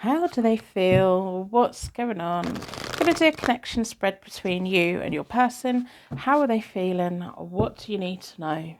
How do they feel? What's going on? I'm going to do a connection spread between you and your person. How are they feeling? What do you need to know?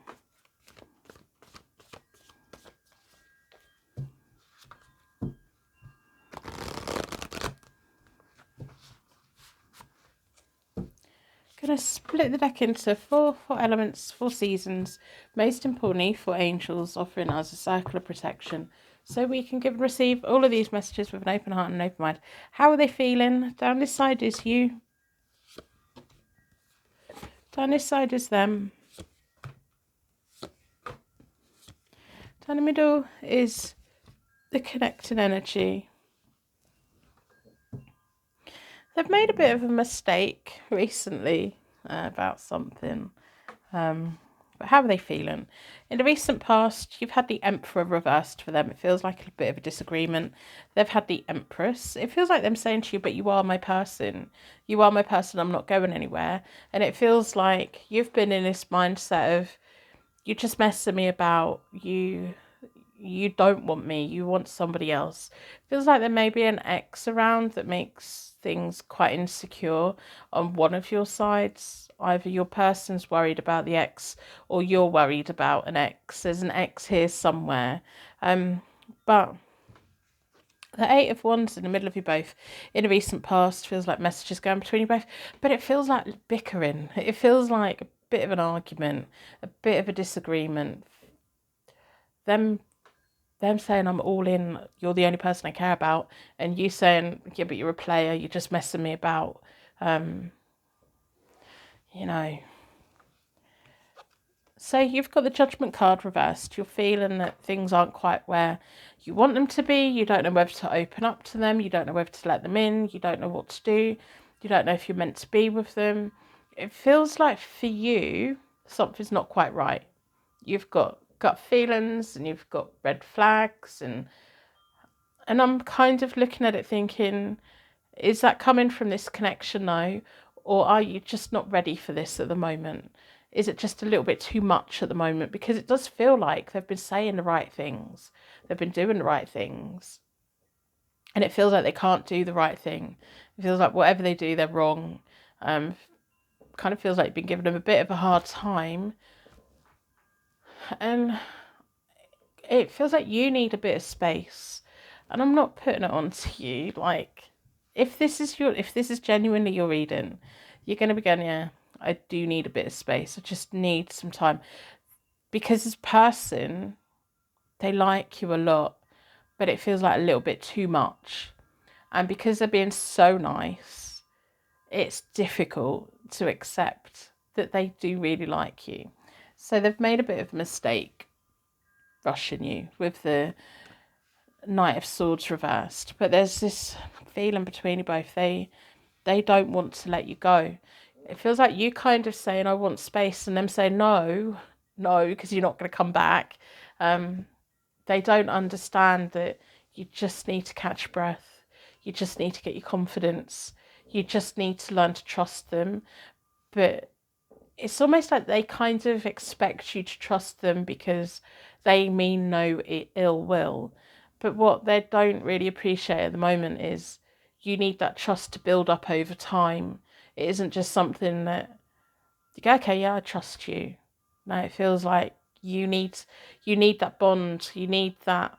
Going to split the deck into four elements, 4 seasons. Most importantly, for angels, offering us a circle of protection, so we can give and receive all of these messages with an open heart and an open mind. How are they feeling? Down this side is you. Down this side is them. Down the middle is the connected energy. They've made a bit of a mistake recently about something. But how are they feeling? In the recent past, you've had the Emperor reversed for them. It feels like a bit of a disagreement. They've had the Empress. It feels like them saying to you, but you are my person. You are my person. I'm not going anywhere. And it feels like you've been in this mindset of, you're just messing me about. You don't want me. You want somebody else. Feels like there may be an ex around that makes things quite insecure on one of your sides. Either your person's worried about the ex or you're worried about an ex. There's an ex here somewhere. But the Eight of Wands in the middle of you both in a recent past feels like messages going between you both, but it feels like bickering. It feels like a bit of an argument, a bit of a disagreement. Them saying I'm all in, you're the only person I care about, and you saying, yeah, but you're a player, you're just messing me about. You know. So you've got the Judgment card reversed. You're feeling that things aren't quite where you want them to be. You don't know whether to open up to them. You don't know whether to let them in. You don't know what to do. You don't know if you're meant to be with them. It feels like for you, something's not quite right. You've got gut feelings and you've got red flags, and I'm kind of looking at it thinking, is that coming from this connection now, or are you just not ready for this at the moment? Is it just a little bit too much at the moment? Because it does feel like they've been saying the right things, they've been doing the right things, and it feels like they can't do the right thing. It feels like whatever they do, they're wrong. Kind of feels like you've been giving them a bit of a hard time, and it feels like you need a bit of space. And I'm not putting it onto you. Like, if this is genuinely your reading, you're going to be going, yeah, I do need a bit of space. I just need some time. Because this person, they like you a lot, but it feels like a little bit too much. And because they're being so nice, it's difficult to accept that they do really like you. So they've made a bit of a mistake rushing you with the Knight of Swords reversed. But there's this feeling between you both. They don't want to let you go. It feels like you kind of saying, I want space, and them saying, no, because you're not going to come back. They don't understand that you just need to catch your breath. You just need to get your confidence. You just need to learn to trust them. But it's almost like they kind of expect you to trust them because they mean no ill will. But what they don't really appreciate at the moment is you need that trust to build up over time. It isn't just something that you go, okay, yeah, I trust you. No, it feels like you need that bond. You need that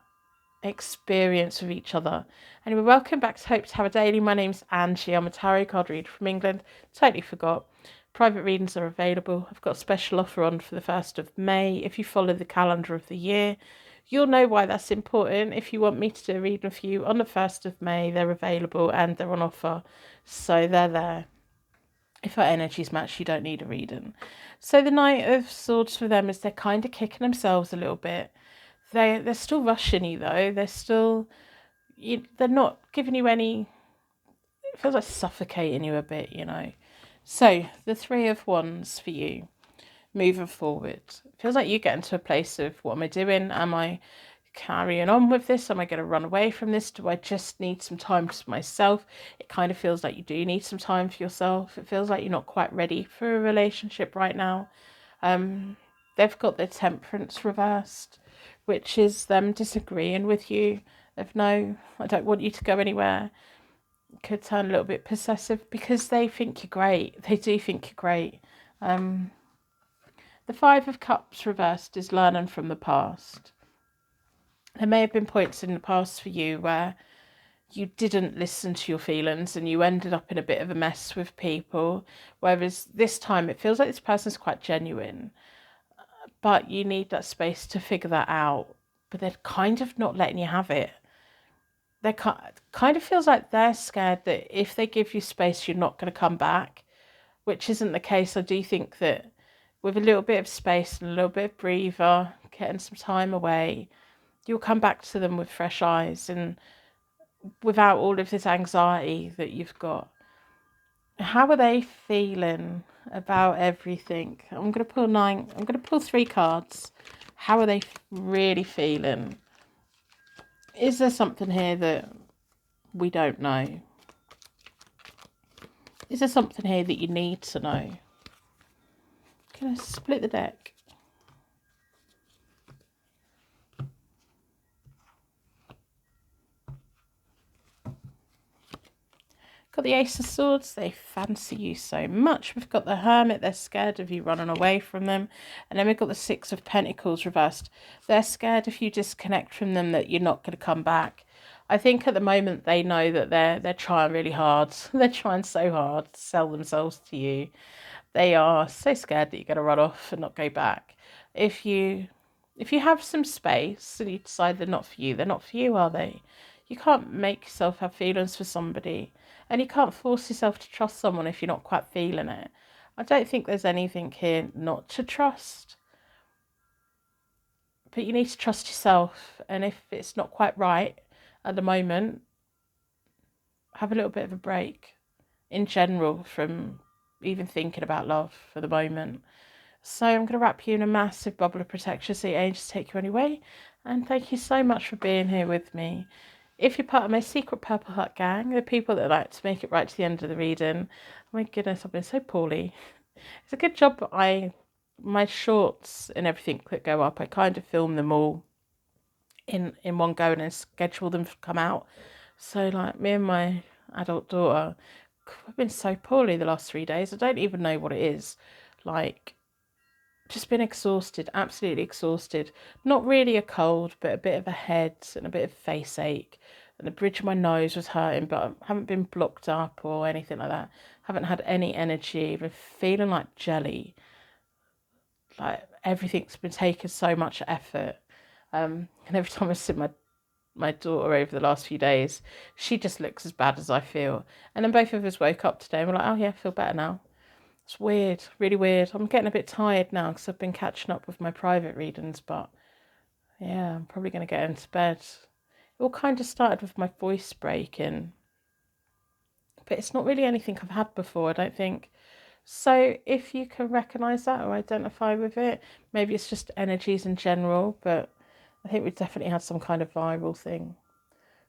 experience with each other. Anyway, welcome back to Hope to Have a Daily. My name's Angie. I'm a tarot card reader from England. Totally forgot. Private readings are available. I've got a special offer on for the 1st of May. If you follow the calendar of the year, you'll know why that's important. If you want me to do a reading for you on the 1st of May, they're available and they're on offer. So they're there. If our energies match, you don't need a reading. So the Knight of Swords for them is they're kind of kicking themselves a little bit. They're still rushing you though. They're not giving you any. It feels like suffocating you a bit, you know. So the Three of Wands for you, moving forward. It feels like you get into a place of, what am I doing? Am I carrying on with this? Am I going to run away from this? Do I just need some time for myself? It kind of feels like you do need some time for yourself. It feels like you're not quite ready for a relationship right now. They've got their Temperance reversed, which is them disagreeing with you. of no, I don't want you to go anywhere. Could turn a little bit possessive because they think you're great. They do think you're great. The Five of Cups reversed is learning from the past. There may have been points in the past for you where you didn't listen to your feelings and you ended up in a bit of a mess with people. Whereas this time it feels like this person's quite genuine, but you need that space to figure that out. But they're kind of not letting you have it. They kind of feels like they're scared that if they give you space, you're not going to come back, which isn't the case. I do think that with a little bit of space and a little bit of breather, getting some time away, you'll come back to them with fresh eyes and without all of this anxiety that you've got. How are they feeling about everything? I'm going to pull 3 cards. How are they really feeling? Is there something here that we don't know? Is there something here that you need to know? Can I split the deck? Got the Ace of Swords. They fancy you so much. We've got the Hermit. They're scared of you running away from them. And then we've got the Six of Pentacles reversed. They're scared if you disconnect from them that you're not going to come back. I think at the moment they know that they're trying really hard. They're trying so hard to sell themselves to you. They are so scared that you're going to run off and not go back. If you have some space and you decide they're not for you, are they? You can't make yourself have feelings for somebody. And you can't force yourself to trust someone if you're not quite feeling it. I don't think there's anything here not to trust. But you need to trust yourself. And if it's not quite right at the moment, have a little bit of a break in general from even thinking about love for the moment. So I'm going to wrap you in a massive bubble of protection so your angels take you on your way. And thank you so much for being here with me. If you're part of my secret Purple Heart gang, the people that like to make it right to the end of the reading, my goodness, I've been so poorly. It's a good job my shorts and everything that go up, I kind of film them all in one go and then schedule them to come out. So like me and my adult daughter, I've been so poorly the last 3 days. I don't even know what it is. Like, just been exhausted, absolutely exhausted. Not really a cold, but a bit of a head and a bit of face ache. And the bridge of my nose was hurting, but I haven't been blocked up or anything like that. Haven't had any energy. Been feeling like jelly. Like everything's been taking so much effort. And every time I see my daughter over the last few days, she just looks as bad as I feel. And then both of us woke up today and we're like, oh yeah, I feel better now. It's weird, really weird. I'm getting a bit tired now because I've been catching up with my private readings, but yeah, I'm probably going to get into bed. It all kind of started with my voice breaking, but it's not really anything I've had before, I don't think. So if you can recognise that or identify with it, maybe it's just energies in general, but I think we've definitely had some kind of viral thing.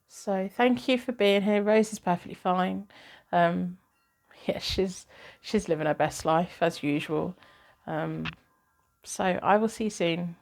So thank you for being here. Rose is perfectly fine. Yeah, she's living her best life as usual. So I will see you soon.